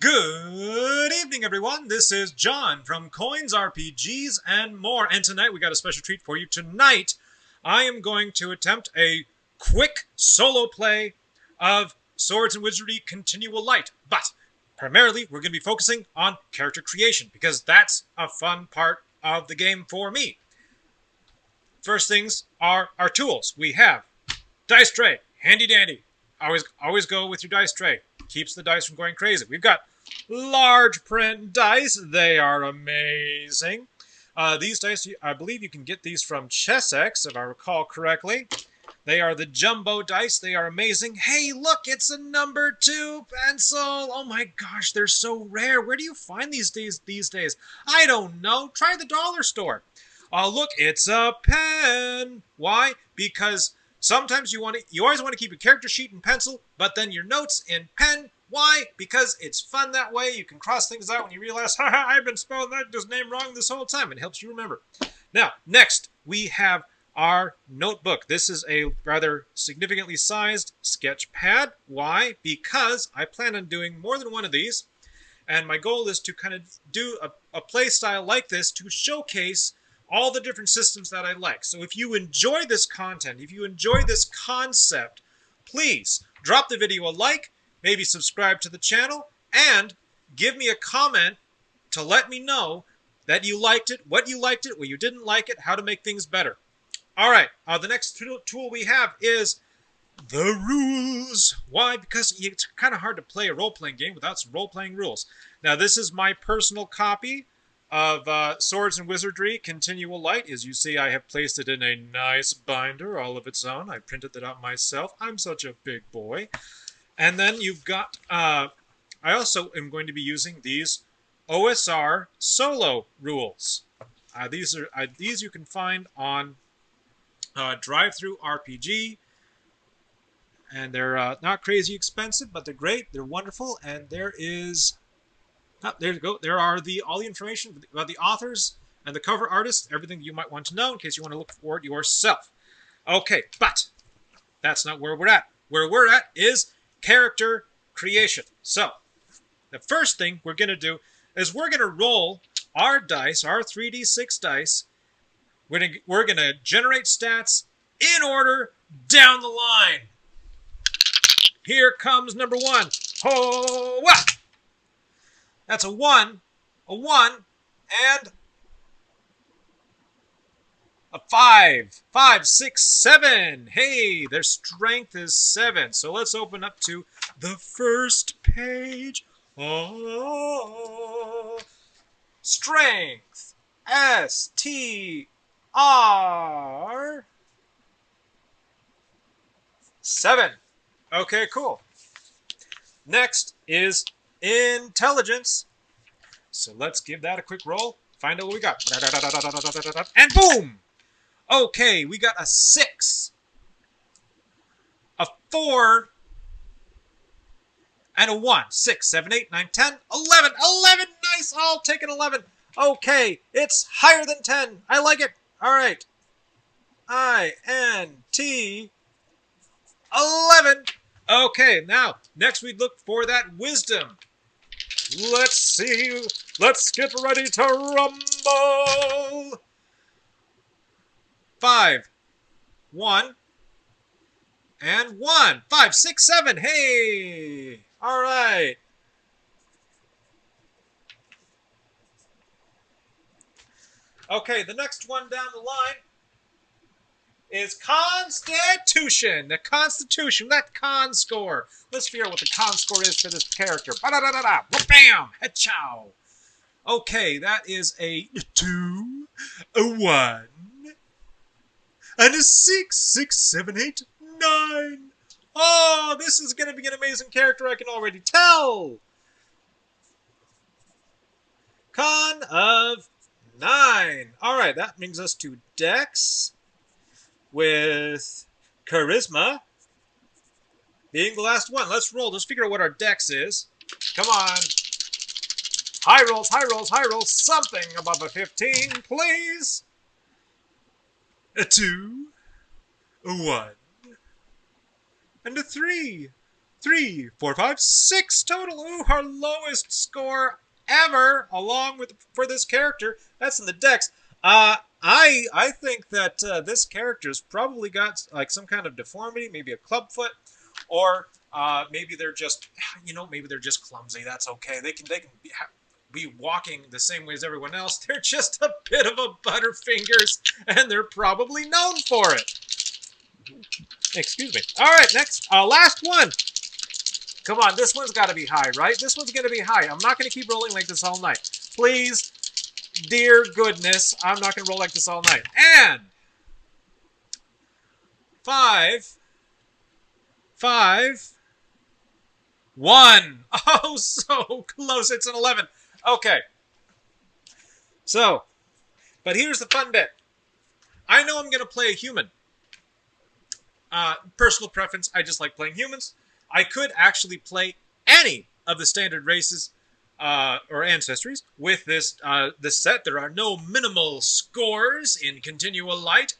Good evening, everyone. This is John from Coins, RPGs, and more. And tonight we got a special treat for you. Tonight, I am going to attempt a quick solo play of Swords and Wizardry Continual Light. But primarily, we're going to be focusing on character creation because that's a fun part of the game for me. First things are our tools. We have dice tray, handy dandy. Always go with your dice tray. Keeps the dice from going crazy. We've got large print dice. They are amazing. These dice, I believe you can get these from Chessex, if I recall correctly. They are the jumbo dice. They are amazing. Hey, look, it's a number 2 pencil. Oh my gosh, they're so rare. Where do you find these days? I don't know. Try the dollar store. Look, it's a pen. Why? Because sometimes you always want to keep your character sheet in pencil, but then your notes in pen. Why? Because it's fun that way. You can cross things out when you realize, haha, I've been spelling that name wrong this whole time. It helps you remember. Now, next, we have our notebook. This is a rather significantly sized sketch pad. Why? Because I plan on doing more than one of these, and my goal is to kind of do a play style like this to showcase all the different systems that I like. So if you enjoy this content, if you enjoy this concept, please drop the video a like, maybe subscribe to the channel, and give me a comment to let me know that you liked it, what you didn't like it, how to make things better. All right, the next tool we have is the rules. Why? Because it's kind of hard to play a role-playing game without some role-playing rules. Now, this is my personal copy of Swords and Wizardry Continual Light. As you see, I have placed it in a nice binder all of its own. I printed that out myself. I'm such a big boy. And then you've got, I also am going to be using these OSR solo rules. These you can find on Drive-Thru RPG. And they're not crazy expensive, but they're great. They're wonderful. And there is... Oh, there you go. There are all the information about the authors and the cover artists, everything you might want to know in case you want to look for it yourself. Okay, but that's not where we're at. Where we're at is character creation. So, the first thing we're going to do is we're going to roll our dice, our 3d6 dice. We're going to generate stats in order down the line. Here comes number 1. Ho-wah! That's a 1, and a 5. 5, 6, 7. Hey, their strength is 7. So let's open up to the first page. Oh, strength. STR 7. Okay, cool. Next is intelligence. So let's give that a quick roll. Find out what we got. And boom! Okay, we got a 6, a 4, and a 1. 6, 7, 8, 9, 10, 11. 11! Nice! I'll take an 11. Okay, it's higher than 10. I like it. All right. INT 11. Okay, now, next we look for that wisdom. Let's see. Let's get ready to rumble. 5, 1, and 1. 5, 6, 7. Hey! All right. Okay, the next one down the line is Constitution. The Constitution, that con score. Let's figure out what the con score is for this character. Ba-da-da-da-da. Bam! Ha-chow. Okay, that is a 2, a 1, and a 6. 6, 7, 8, 9. Oh, this is going to be an amazing character, I can already tell. Con of 9. All right, that brings us to Dex, with charisma being the last one. Let's roll. Let's figure out what our dex is. Come on. High rolls, high rolls, high rolls. Something above a 15, please. A 2, a 1, and a 3. 3, 4, 5, 6 total. Ooh, our lowest score ever, along with for this character. That's in the dex. I think that this character's probably got like some kind of deformity, maybe a clubfoot, or maybe they're just, maybe they're just clumsy. That's okay. They can be walking the same way as everyone else. They're just a bit of a butterfingers, and they're probably known for it. Excuse me. All right, next, last one. Come on, this one's got to be high, right? This one's going to be high. I'm not going to keep rolling like this all night. Please, dear goodness, I'm not going to roll like this all night. And 5, 5, 1. Oh, so close. It's an 11. Okay. So, but here's the fun bit. I know I'm going to play a human. Personal preference, I just like playing humans. I could actually play any of the standard races or ancestries with this set. There are no minimal scores in Continual Light.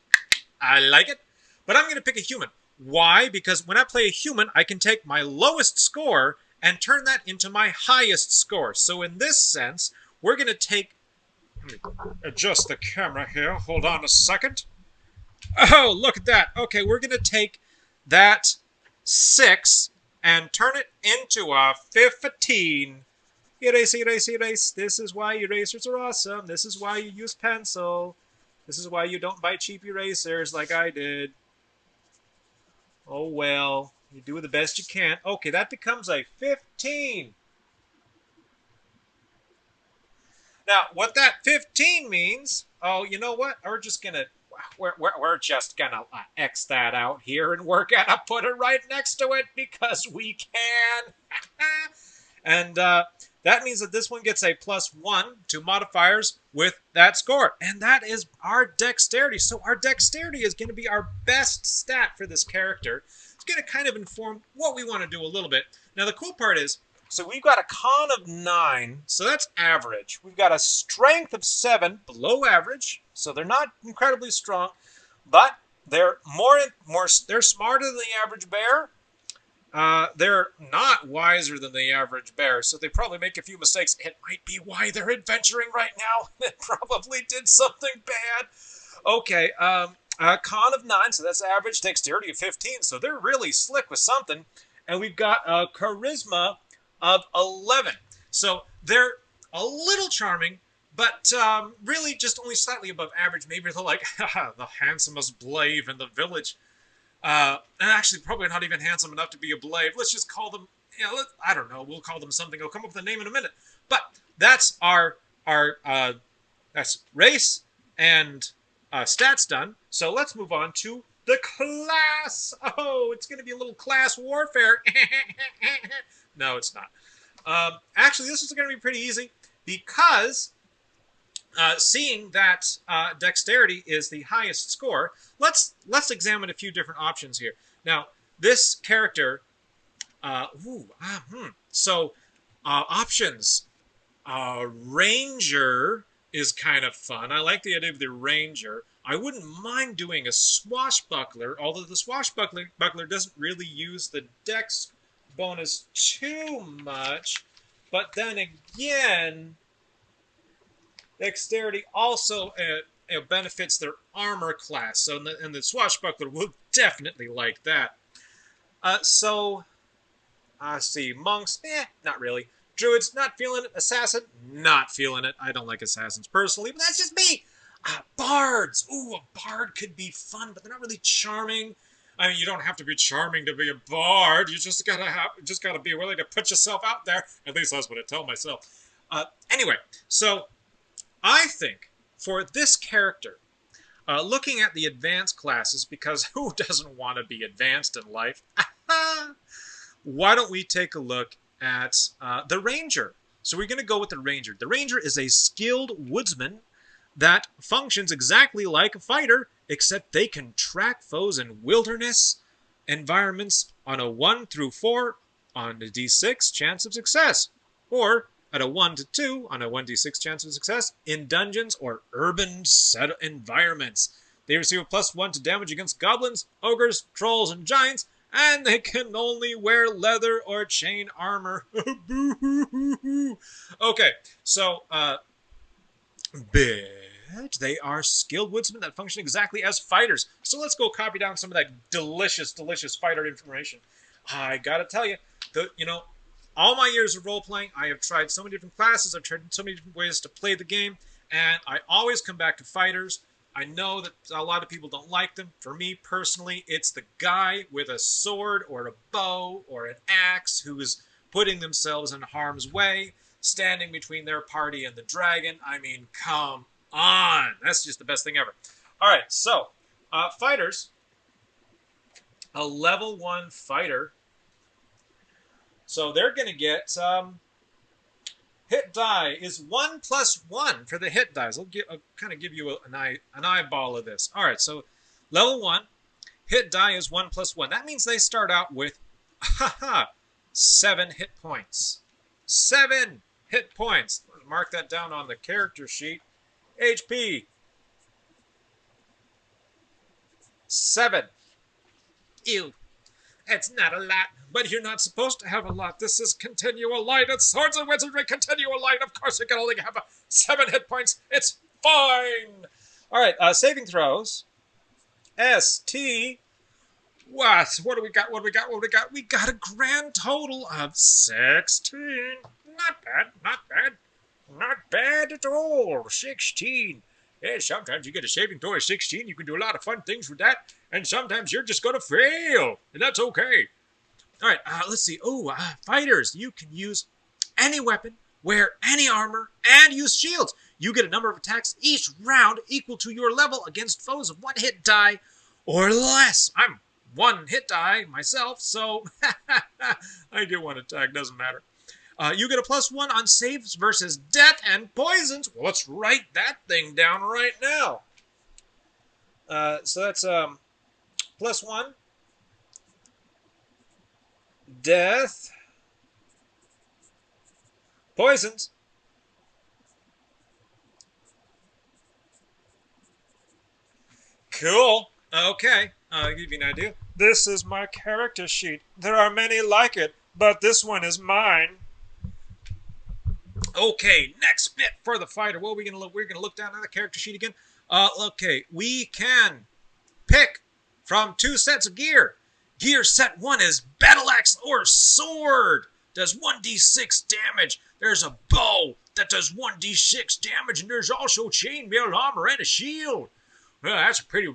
I like it. But I'm going to pick a human. Why? Because when I play a human, I can take my lowest score and turn that into my highest score. So in this sense, we're going to take... Let me adjust the camera here. Hold on a second. Oh, look at that. Okay, we're going to take that 6 and turn it into a 15. Erase, erase, erase. This is why erasers are awesome. This is why you use pencil. This is why you don't buy cheap erasers like I did. Oh, well. You do the best you can. Okay, that becomes a 15. Now, what that 15 means... Oh, you know what? We're just going to... We're just going to X that out here, and we're going to put it right next to it because we can. And that means that this one gets a +1 to modifiers with that score. And that is our dexterity. So our dexterity is going to be our best stat for this character. It's going to kind of inform what we want to do a little bit. Now, the cool part is, so we've got a con of 9, so that's average. We've got a strength of 7, below average, so they're not incredibly strong, but they're they're smarter than the average bear. They're not wiser than the average bear, so they probably make a few mistakes. It might be why they're adventuring right now. They probably did something bad. Okay, con of 9, so that's average. Dexterity of 15, so they're really slick with something. And we've got a charisma of 11. So they're a little charming, but really just only slightly above average. Maybe they're like, the handsomest blade in the village. And actually probably not even handsome enough to be a blade. Let's just call them, I don't know, we'll call them something. I'll come up with a name in a minute. But that's our that's race and stats done. So let's move on to the class. Oh, it's going to be a little class warfare. No, it's not. Actually, this is going to be pretty easy because seeing that dexterity is the highest score, let's examine a few different options here. Now, this character, so options. Ranger is kind of fun. I like the idea of the ranger. I wouldn't mind doing a swashbuckler, although the swashbuckler doesn't really use the dex bonus too much. But then again, dexterity also benefits their armor class. So, and the swashbuckler will definitely like that. So, see, monks, not really. Druids, not feeling it. Assassin, not feeling it. I don't like assassins personally, but that's just me. Bards. Ooh, a bard could be fun, but they're not really charming. I mean, you don't have to be charming to be a bard. You just gotta be willing to put yourself out there. At least that's what I tell myself. Anyway, so I think for this character, looking at the advanced classes, because who doesn't want to be advanced in life? Why don't we take a look at the ranger? So we're going to go with the ranger. The ranger is a skilled woodsman that functions exactly like a fighter, except they can track foes in wilderness environments on a 1 through 4 on a d6 chance of success, or at a 1 to 2 on a 1d6 chance of success in dungeons or urban set environments. They receive a +1 to damage against goblins, ogres, trolls, and giants, and they can only wear leather or chain armor. Okay, so but they are skilled woodsmen that function exactly as fighters. So let's go copy down some of that delicious, delicious fighter information. I gotta tell you, all my years of role playing, I have tried so many different classes. I've tried so many different ways to play the game, and I always come back to fighters. I know that a lot of people don't like them. For me personally, it's the guy with a sword or a bow or an axe who is putting themselves in harm's way, standing between their party and the dragon. I mean, come on. That's just the best thing ever. All right, so fighters. A level 1 fighter. So they're going to get hit die is 1 plus 1 for the hit dice. I'll kind of give you an eyeball of this. All right, so level 1, hit die is 1 plus 1. That means they start out with 7 hit points. 7 hit points. Mark that down on the character sheet. HP. 7. Ew. It's not a lot, but you're not supposed to have a lot. This is Continual Light. It's Swords and Wizardry Continual Light. Of course, you can only have 7 hit points. It's fine. All right, saving throws. ST. What? What do we got? What do we got? What do we got? We got a grand total of 16. Not bad. Not bad. Not bad at all. 16. Yeah, sometimes you get a saving throw of 16. You can do a lot of fun things with that. And sometimes you're just going to fail. And that's okay. All right, let's see. Fighters. You can use any weapon, wear any armor, and use shields. You get a number of attacks each round equal to your level against foes of 1 hit die or less. I'm 1 hit die myself, so I get 1 attack. Doesn't matter. You get a +1 on saves versus death and poisons. Well, let's write that thing down right now. So that's +1. Death. Poisons. Cool. Okay. I'll give you an idea. This is my character sheet. There are many like it, but this one is mine. Okay, next bit for the fighter. What are we gonna look? We're gonna look down at the character sheet again. Okay, we can pick from 2 sets of gear. Gear set 1 is battle axe or sword. Does 1d6 damage. There's a bow that does 1d6 damage, and there's also chainmail armor and a shield. Well, that's a pretty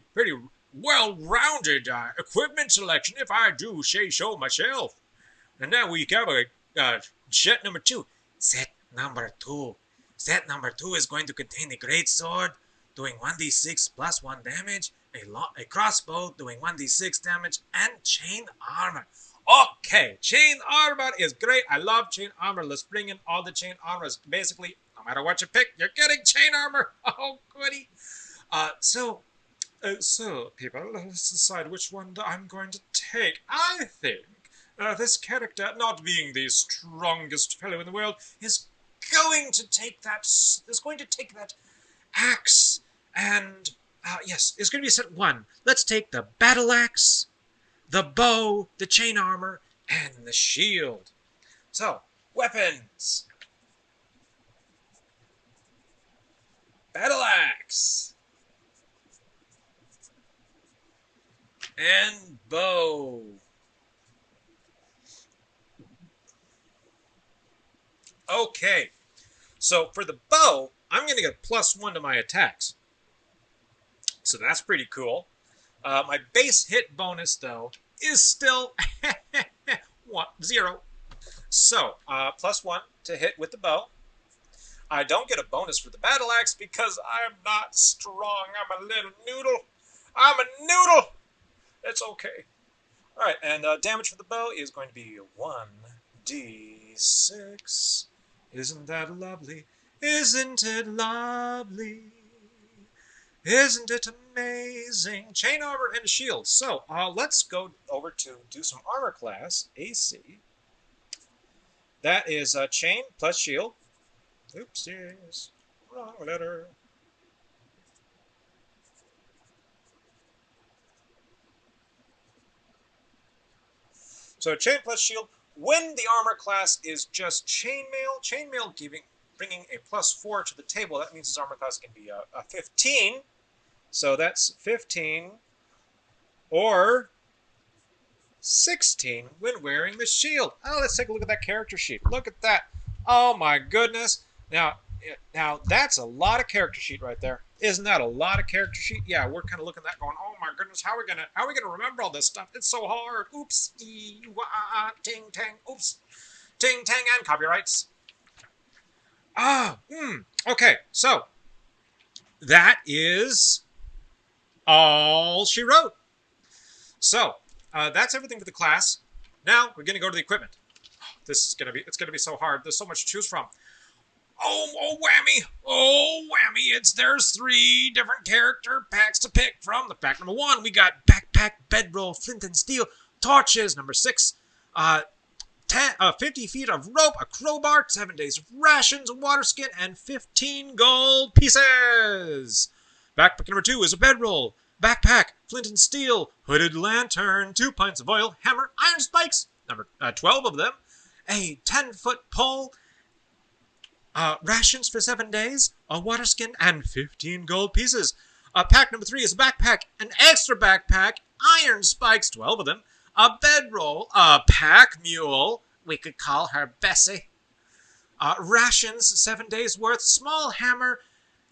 well-rounded equipment selection, if I do say so myself. And now we have a set number 2. Set number 2. Set number 2 is going to contain a great sword, doing 1d6 plus 1 damage, a crossbow doing 1d6 damage, and chain armor. Okay, chain armor is great. I love chain armor. Let's bring in all the chain armors. Basically, no matter what you pick, you're getting chain armor. Oh, goody. So people, let's decide which one I'm going to take. I think this character, not being the strongest fellow in the world, is going to take that axe, and yes, it's going to be set 1. Let's take the battle axe, the bow, the chain armor, and the shield. So, weapons. Battle axe. And bow. Okay, so for the bow, I'm going to get +1 to my attacks. So that's pretty cool. My base hit bonus, though, is still 0. So, +1 to hit with the bow. I don't get a bonus for the battle axe because I'm not strong. I'm a little noodle. I'm a noodle. It's okay. All right, and damage for the bow is going to be 1d6. Isn't that lovely? Isn't it lovely? Isn't it amazing? Chain armor and a shield. So let's go over to do some armor class, AC. That is chain plus shield. Oopsies. Wrong letter. So chain plus shield. When the armor class is just chainmail bringing a +4 to the table, that means his armor class can be a 15. So that's 15 or 16 when wearing the shield. Oh, let's take a look at that character sheet. Look at that. Oh my goodness. Now that's a lot of character sheet right there. Isn't that a lot of character sheet? Yeah, we're kind of looking at that going, oh my goodness, how are we gonna remember all this stuff? It's so hard. Oops, ting tang, oops, ting tang, and copyrights. Okay, so that is all she wrote. So that's everything for the class. Now we're gonna go to the equipment. It's gonna be so hard. There's so much to choose from. Oh whammy! Oh whammy! There's 3 different character packs to pick from. The pack number 1, we got backpack, bedroll, flint and steel, torches. Number 6, 50 feet of rope, a crowbar, 7 days of rations, a water skin, and 15 gold pieces. Backpack number 2 is a bedroll, backpack, flint and steel, hooded lantern, 2 pints of oil, hammer, iron spikes, number 12 of them, a 10-foot pole, rations for 7 days, a water skin, and 15 gold pieces. Pack number 3 is a backpack, an extra backpack, iron spikes, 12 of them, a bedroll, a pack mule, we could call her Bessie, rations, 7 days worth, small hammer,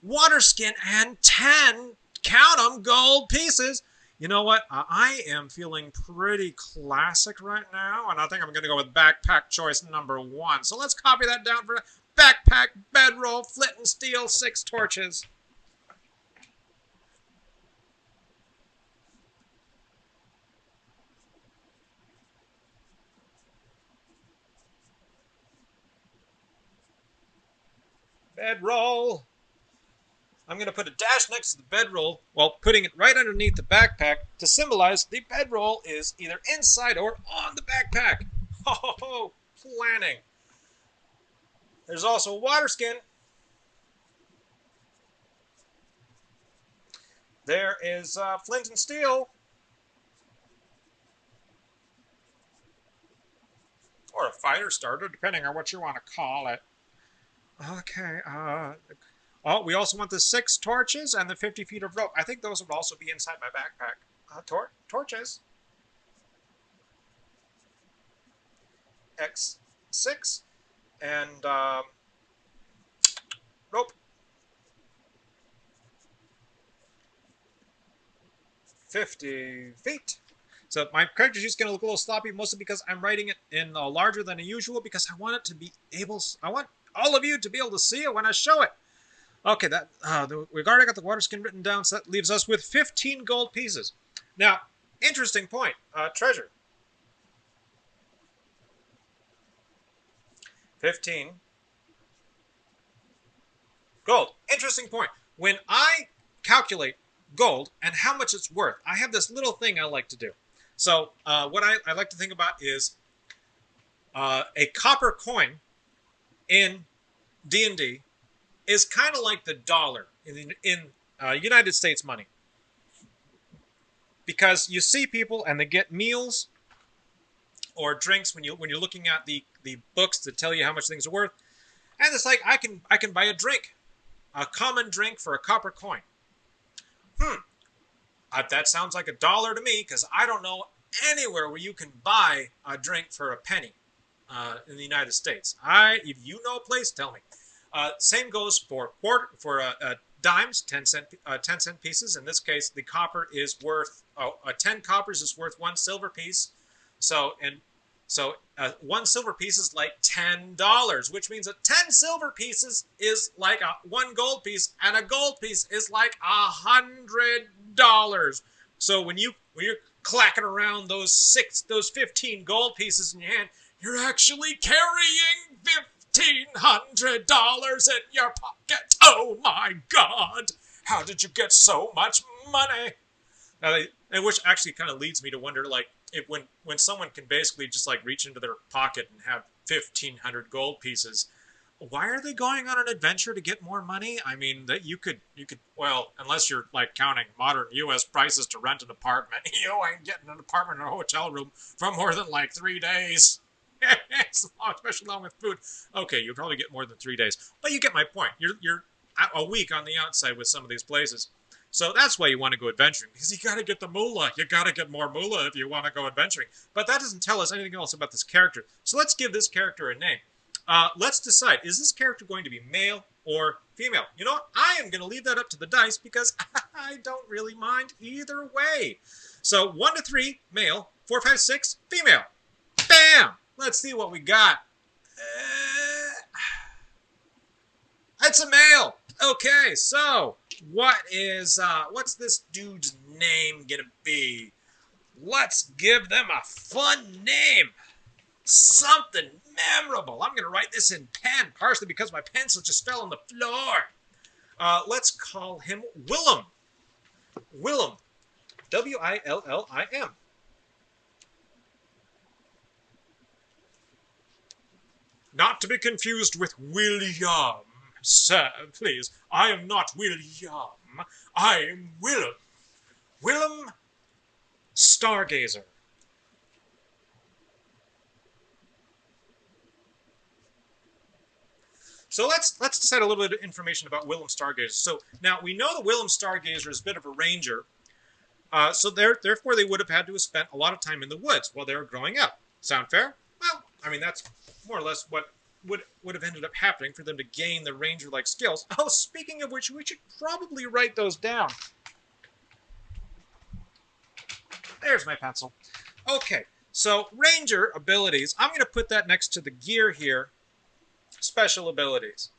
water skin, and 10, count them, gold pieces. You know what? I am feeling pretty classic right now, and I think I'm going to go with backpack choice number 1. So let's copy that down for backpack, bedroll, flint and steel, 6 torches. Bedroll. I'm going to put a dash next to the bedroll while putting it right underneath the backpack to symbolize the bedroll is either inside or on the backpack. Ho ho ho! Planning. There's also a water skin. There is flint and steel. Or a fire starter, depending on what you want to call it. Okay, oh, we also want the 6 torches and the 50 feet of rope. I think those would also be inside my backpack. Torches. X6. And rope. 50 feet. So my character sheet's going to look a little sloppy, mostly because I'm writing it in larger than usual, because I want it to be able. I want all of you to be able to see it when I show it. Okay, we've already got the water skin written down, so that leaves us with 15 gold pieces. Now, interesting point. Treasure. 15 gold. Interesting point. When I calculate gold and how much it's worth, I have this little thing I like to do. So what I like to think about is a copper coin in D&D is kind of like the dollar in United States money. Because you see people and they get meals or drinks when you're looking at the books that tell you how much things are worth. And it's like I can buy a drink, a common drink for a copper coin. That sounds like $1 to me, because I don't know anywhere where you can buy a drink for a penny in the United States. If you know a place, tell me. Same goes for dimes, 10-cent pieces. In this case, the copper is worth 10 coppers is worth 1 silver piece. So 1 silver piece is like $10, which means that 10 silver pieces is like 1 gold piece, and a gold piece is like $100. So when you're clacking around those 15 gold pieces in your hand, you're actually carrying $1,500 in your pocket. Oh my God! How did you get so much money? Which actually kind of leads me to wonder, like, when someone can basically just like reach into their pocket and have 1,500 gold pieces, why are they going on an adventure to get more money? I mean, that you could, well, unless you're like counting modern U.S. prices to rent an apartment, you ain't getting an apartment in a hotel room for more than like 3 days. Especially along with food. Okay, you'll probably get more than 3 days, but you get my point. You're a week on the outside with some of these places. So that's why you want to go adventuring, because you got to get the moolah. You got to get more moolah if you want to go adventuring. But that doesn't tell us anything else about this character. So let's give this character a name. Let's decide, is this character going to be male or female? You know what? I am going to leave that up to the dice because I don't really mind either way. So 1 to 3, male. 4, 5, 6, female. Bam! Let's see what we got. It's a male. Okay, so what's this dude's name gonna be? Let's give them a fun name. Something memorable. I'm gonna write this in pen, partially because my pencil just fell on the floor. Let's call him Willim. Willim. Willim. Not to be confused with William. Sir, please. I am not William. I am Willim. Willim Stargazer. So let's decide a little bit of information about Willim Stargazer. So now we know that Willim Stargazer is a bit of a ranger. So therefore they would have had to have spent a lot of time in the woods while they were growing up. Sound fair? Well, I mean, that's more or less what would have ended up happening for them to gain the ranger-like skills. Oh, speaking of which, we should probably write those down. There's my pencil. Okay, so ranger abilities. I'm going to put that next to the gear here. Special abilities.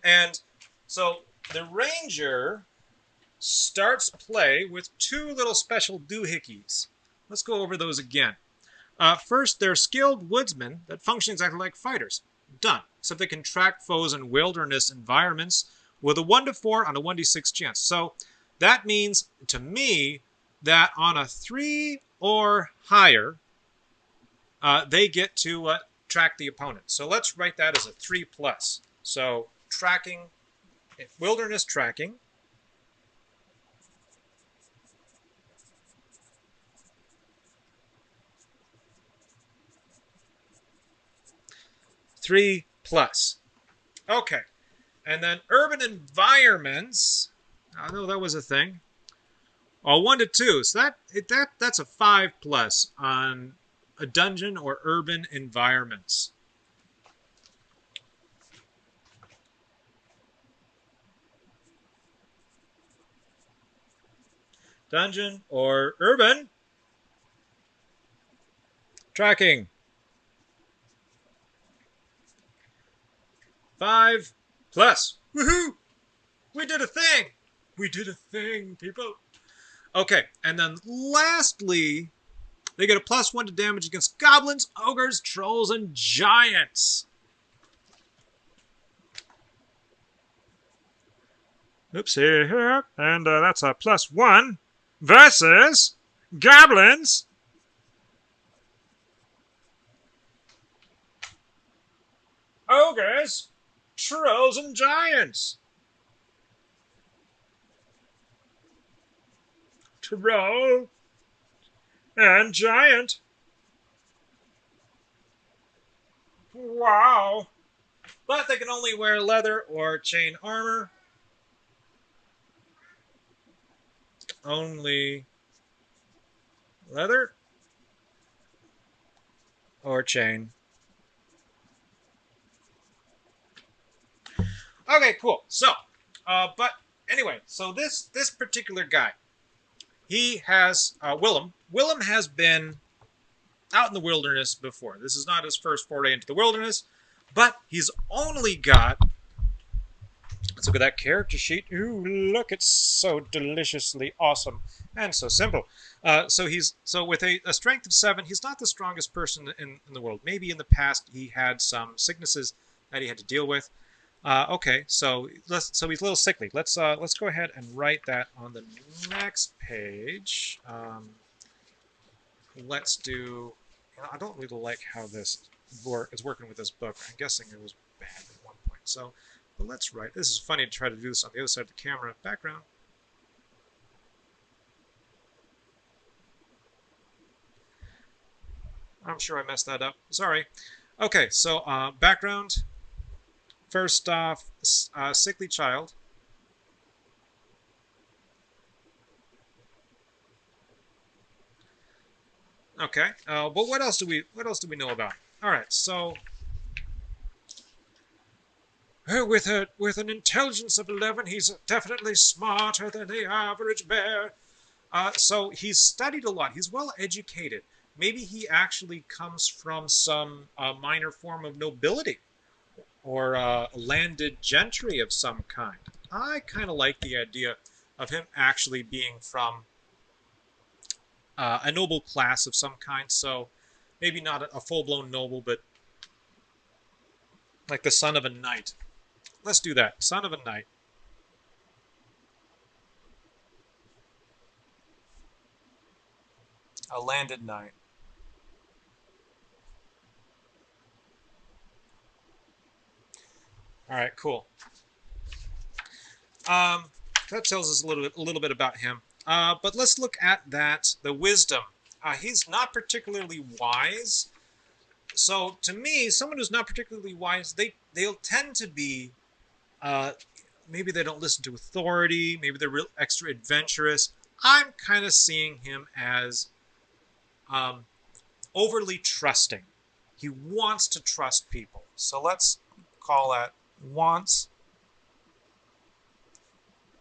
And so the ranger starts play with 2 little special doohickeys. Let's go over those again. First, they're skilled woodsmen that function exactly like fighters. Done. Except they can track foes in wilderness environments with a 1 to 4 on a 1d6 chance. So that means, to me, that on a 3 or higher, they get to track the opponent. So let's write that as a 3+. So tracking, wilderness tracking. Three plus. Okay. And then urban environments. I know that was a thing. Oh, 1 to 2. So that's a 5+ on a dungeon or urban environments. Dungeon or urban tracking. 5+. Woohoo! We did a thing! We did a thing, people. Okay, and then lastly, they get a +1 to damage against goblins, ogres, trolls, and giants. Oops, here. And that's a +1 versus goblins. Ogres, trolls, and giants. Troll and giant. Wow. But they can only wear leather or chain armor. Only leather or chain. Okay, cool. So, but anyway, so this particular guy, he has Willim. Willim has been out in the wilderness before. This is not his first foray into the wilderness, but he's only got. Let's look at that character sheet. Ooh, look, it's so deliciously awesome and so simple. So with a strength of 7, he's not the strongest person in the world. Maybe in the past he had some sicknesses that he had to deal with. Okay, so he's a little sickly. Let's go ahead and write that on the next page. let's do... You know, I don't really like how this is working with this book. I'm guessing it was bad at one point. So, but let's write. This is funny to try to do this on the other side of the camera. Background. I'm sure I messed that up. Sorry. Okay, so background. First off, sickly child. Okay, but what else do we know about? All right, so with an intelligence of 11, he's definitely smarter than the average bear. So he's studied a lot. He's well educated. Maybe he actually comes from some minor form of nobility or landed gentry of some kind. I kind of like the idea of him actually being from a noble class of some kind. So maybe not a full-blown noble, but like the son of a knight. Let's do that. Son of a knight. A landed knight. All right, cool. That tells us a little bit about him. But let's look at that. The wisdom. He's not particularly wise. So to me, someone who's not particularly wise, they'll tend to be. Maybe they don't listen to authority. Maybe they're real extra adventurous. I'm kind of seeing him as overly trusting. He wants to trust people. So let's call that wants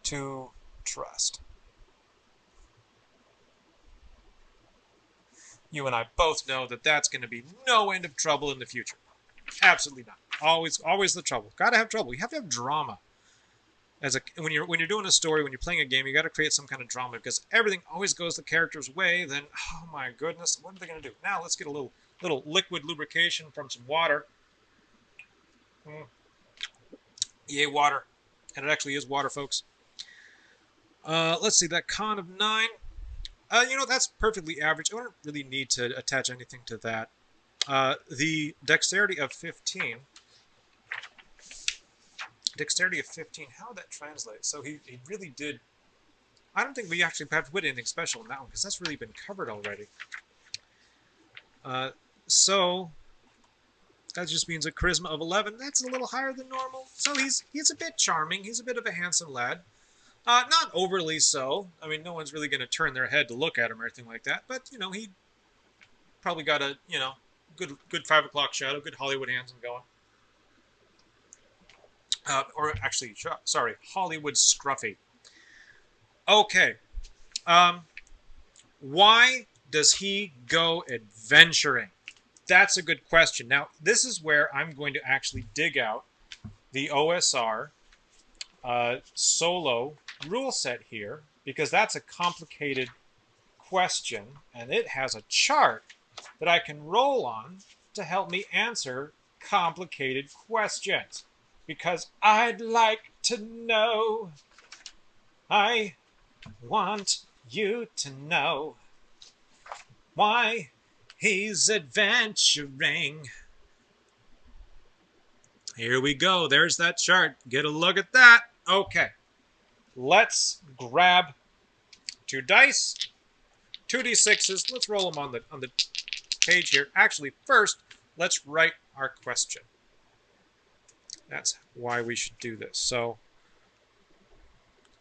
to trust. You and I both know that that's going to be no end of trouble in the future. Absolutely not. Always the trouble. Got to have trouble. You have to have drama. When you're doing a story, when you're playing a game, you got to create some kind of drama because everything always goes the character's way. Then, oh my goodness, what are they going to do? Now let's get a little liquid lubrication from some water. Yay, water. And it actually is water, folks. Let's see, that con of 9. You know, that's perfectly average. I don't really need to attach anything to that. The dexterity of 15. Dexterity of 15, how would that translate? So he really did... I don't think we actually have to put anything special in that one, because that's really been covered already. So that just means a charisma of 11. That's a little higher than normal. So he's a bit charming. He's a bit of a handsome lad. Not overly so. I mean, no one's really going to turn their head to look at him or anything like that. But, you know, he probably got a, you know, good 5 o'clock shadow, good Hollywood handsome going. Or actually, sorry, Hollywood scruffy. Okay. Why does he go adventuring? That's a good question. Now, this is where I'm going to actually dig out the OSR solo rule set here, because that's a complicated question, and it has a chart that I can roll on to help me answer complicated questions. Because I'd like to know. I want you to know why he's adventuring. Here we go. There's that chart. Get a look at that. Okay. Let's grab 2 dice, 2 d6s. Let's roll them on the page here. Actually, first, let's write our question. That's why we should do this. So,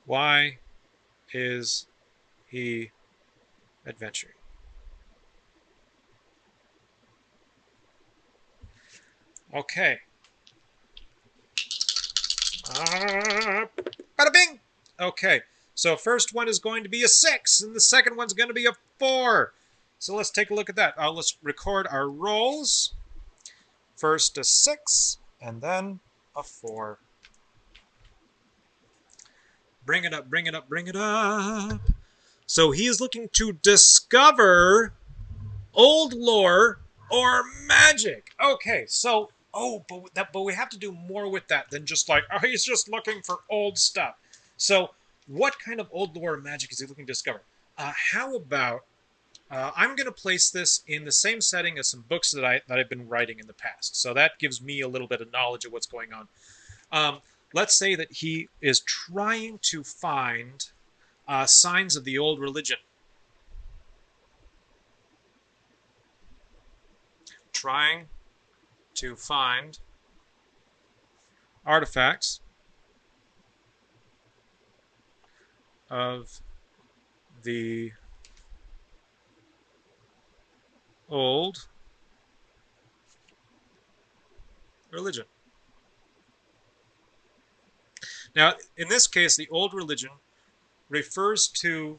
why is he adventuring? Okay. Bada bing! Okay, so first one is going to be a 6, and the second one's going to be a 4. So let's take a look at that. Let's record our rolls. First a 6, and then a 4. Bring it up, bring it up, bring it up. So he is looking to discover old lore or magic. Okay, so, but we have to do more with that than just like, oh, he's just looking for old stuff. So what kind of old lore or magic is he looking to discover? How about I'm going to place this in the same setting as some books that I've been writing in the past. So that gives me a little bit of knowledge of what's going on. Let's say that he is trying to find signs of the old religion. Trying to find artifacts of the old religion. Now, in this case, the old religion refers to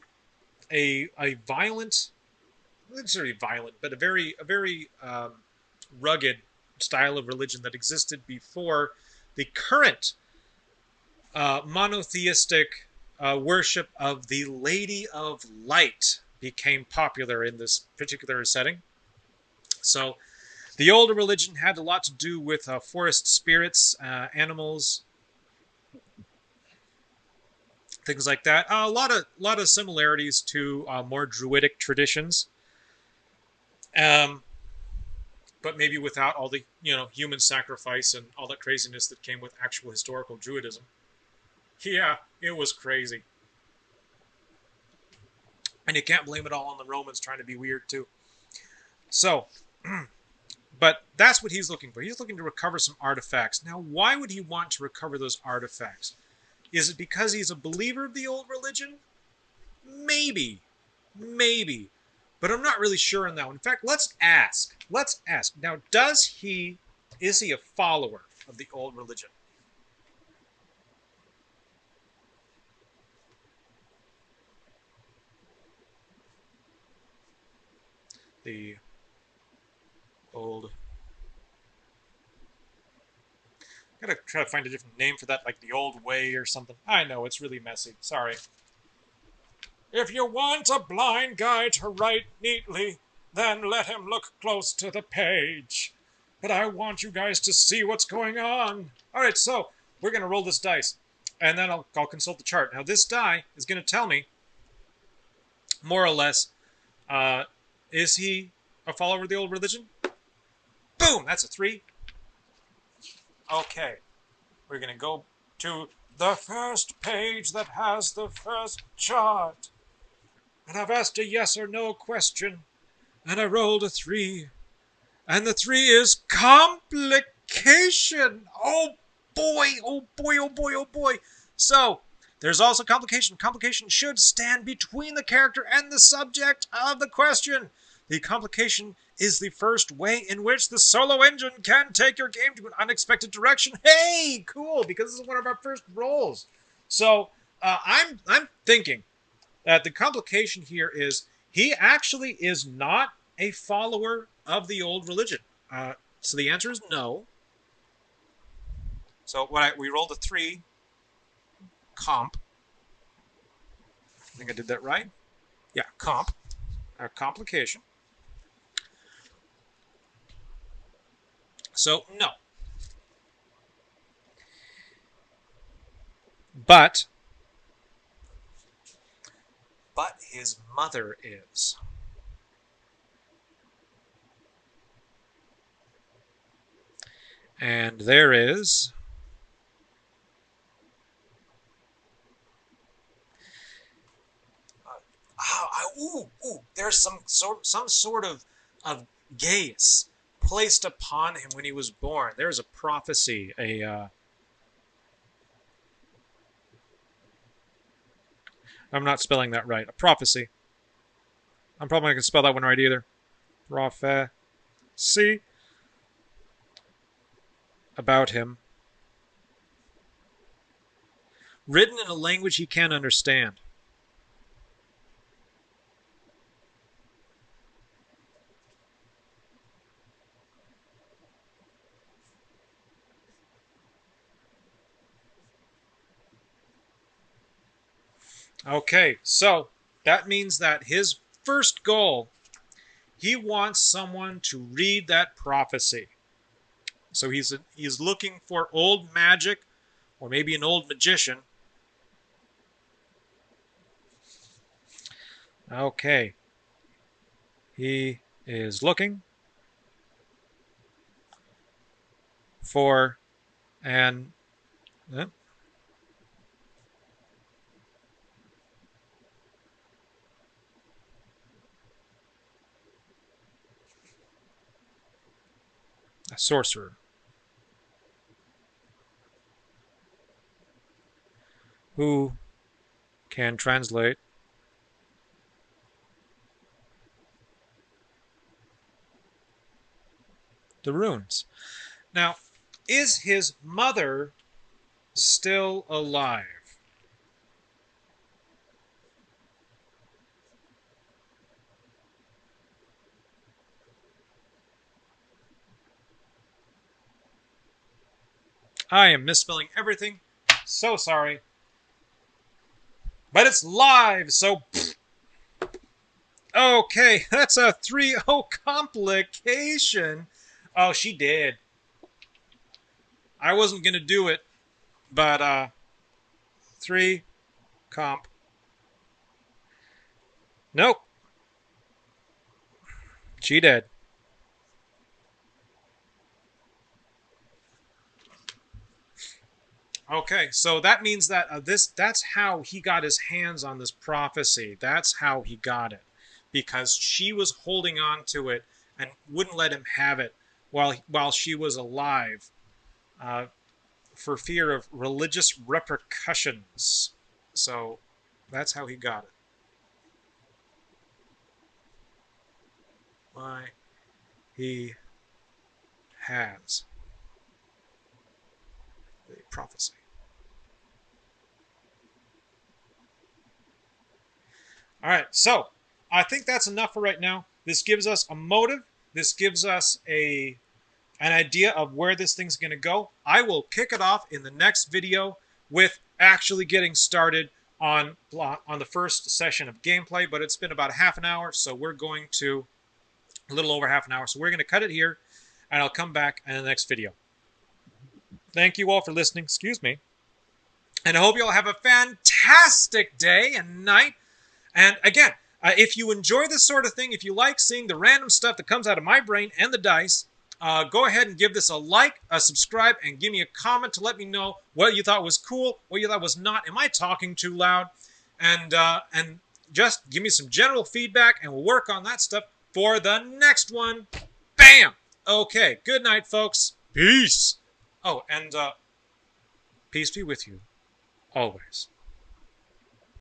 a violent, not necessarily violent, but a very rugged style of religion that existed before the current monotheistic worship of the Lady of Light became popular in this particular setting. So the older religion had a lot to do with forest spirits, animals, things like that. A lot of similarities to more druidic traditions, but maybe without all the human sacrifice and all that craziness that came with actual historical druidism. Yeah, it was crazy, and you can't blame it all on the Romans trying to be weird too. So, but that's what he's looking for. He's looking to recover some artifacts. Now, why would he want to recover those artifacts? Is it because he's a believer of the old religion? Maybe. Maybe. But I'm not really sure on that one. In fact, let's ask. Let's ask. Now, is he a follower of the old religion? The old... I gotta try to find a different name for that, like the old way or something. I know, it's really messy. Sorry. If you want a blind guy to write neatly, then let him look close to the page. But I want you guys to see what's going on. All right, so we're going to roll this dice, and then I'll consult the chart. Now, this die is going to tell me, more or less, is he a follower of the old religion? Boom! That's a 3. Okay. We're going to go to the first page that has the first chart. And I've asked a yes or no question, and I rolled a 3. And the 3 is complication. Oh boy, oh boy, oh boy, oh boy. So, there's also complication. Complication should stand between the character and the subject of the question. The complication is the first way in which the solo engine can take your game to an unexpected direction. Hey, cool, because this is one of our first rolls. So, I'm thinking that the complication here is he actually is not a follower of the old religion. So the answer is no. So we rolled a 3 comp. I think I did that right. Yeah, comp. Complication. So no. But his mother is. And there is there's some sort of gaze placed upon him when he was born. There's a prophecy, I'm not spelling that right. A prophecy. I'm probably not going to spell that one right either. Prophecy about him. Written in a language he can't understand. Okay, so that means that his first goal, he wants someone to read that prophecy. So he's looking for old magic, or maybe an old magician. Okay. He is looking for an a sorcerer who can translate the runes. Now, is his mother still alive? I am misspelling everything. So sorry. But it's live, so... Okay, that's a 3-0 complication. Oh, she did. I wasn't going to do it, but 3 comp. Nope. She did. Okay, so that means that that's how he got his hands on this prophecy. That's how he got it. Because she was holding on to it and wouldn't let him have it while she was alive, for fear of religious repercussions. So that's how he got it. Why he has the prophecy. All right, so I think that's enough for right now. This gives us a motive. This gives us an idea of where this thing's going to go. I will kick it off in the next video with actually getting started on the first session of gameplay, but it's been about half an hour, so we're going to a little over half an hour. So we're going to cut it here, and I'll come back in the next video. Thank you all for listening. Excuse me. And I hope you all have a fantastic day and night. And again, if you enjoy this sort of thing, if you like seeing the random stuff that comes out of my brain and the dice, go ahead and give this a like, a subscribe, and give me a comment to let me know what you thought was cool, what you thought was not. Am I talking too loud? And just give me some general feedback, and we'll work on that stuff for the next one. Bam! Okay, good night, folks. Peace. Oh, and peace be with you always.